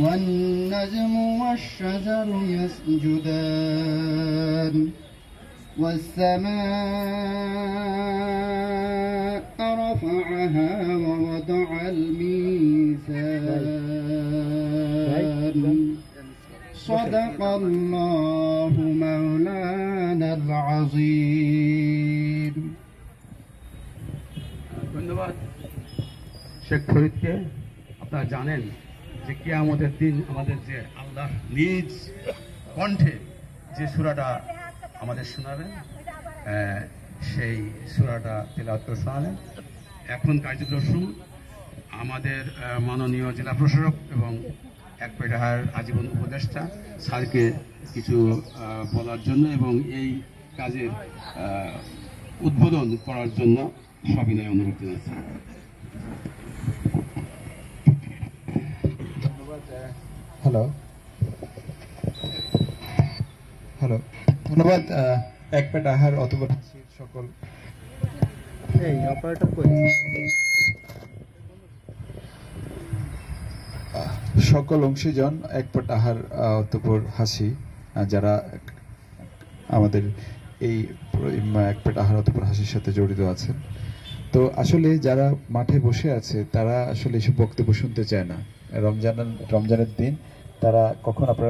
والنجم والشجر يسجدان والسماء رفعها ووضع الميزان صدق الله مولانا العظيم. ধন্যবাদ শেখ ফরিদকে। আপনারা জানেন যে কিয়ামতের দিন আমাদের যে আল্লাহ নিজ কণ্ঠে যে সূরাটা আমাদের শোনাবেন, সেই সূরাটা তেলাওয়াত করে শোনালেন। এখন কার্যক্রম শুরু। আমাদের মাননীয় জেলা প্রশাসক এবং একপেটাহার আজীবন উপদেষ্টা স্যারকে কিছু বলার জন্য এবং এই কাজের উদ্বোধন করার জন্য সবিনয় অনুরোধ জানাচ্ছি। হ্যালো, ধন্যবাদ একপেটাহার অতঃপর হাসির সকল অংশীজন একপেটাহার অতঃপর হাসি যারা আমাদের এই একপেটাহার অতঃপর হাসির সাথে জড়িত আছেন। তো আসলে যারা মাঠে বসে আছে তারা আসলে এসব বক্তব্য শুনতে চায় না। রমজানের দিন তারা কখন আমরা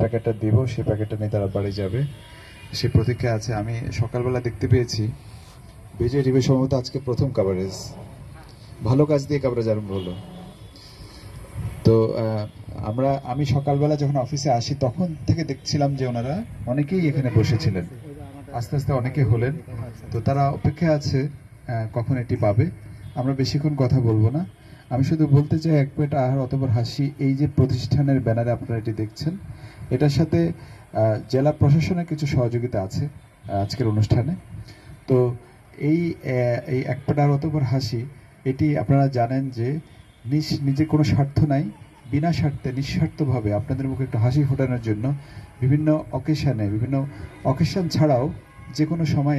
প্যাকেটটা দিব, সেই প্যাকেটটা নিয়ে তারা বাড়ি যাবে, সে প্রতীক্ষা আছে। আমি সকালবেলা দেখতে পেয়েছি বিজয় টিভি সম্ভবত আজকে প্রথম কাভারেজ, ভালো কাজ দিয়ে কাভারেজ আরম্ভ হলো। তো আমি সকালবেলা যখন অফিসে আসি তখন থেকে দেখছিলাম যে ওনারা অনেকেই এখানে বসেছিলেন, আস্তে আস্তে অনেকে হলেন। তো তারা অপেক্ষা আছে কখন এটি পাবে। আমরা বেশিক্ষণ কথা বলবো না, আমি শুধু বলতে চাই একপেটাহার অতঃপর হাসি এই যে প্রতিষ্ঠানের ব্যানারে আপনারা এটি দেখছেন, এটার সাথে জেলা প্রশাসনের কিছু সহযোগিতা আছে আজকের অনুষ্ঠানে। তো এই একপেটাহার অতঃপর হাসি এটি আপনারা জানেন যে নিজের কোনো স্বার্থ নাই, বিনা স্বার্থে নিঃস্বার্থভাবে আপনাদের মুখে একটু হাসি ফোটানোর জন্য বিভিন্ন অকেশন ছাড়াও যে কোনো সময়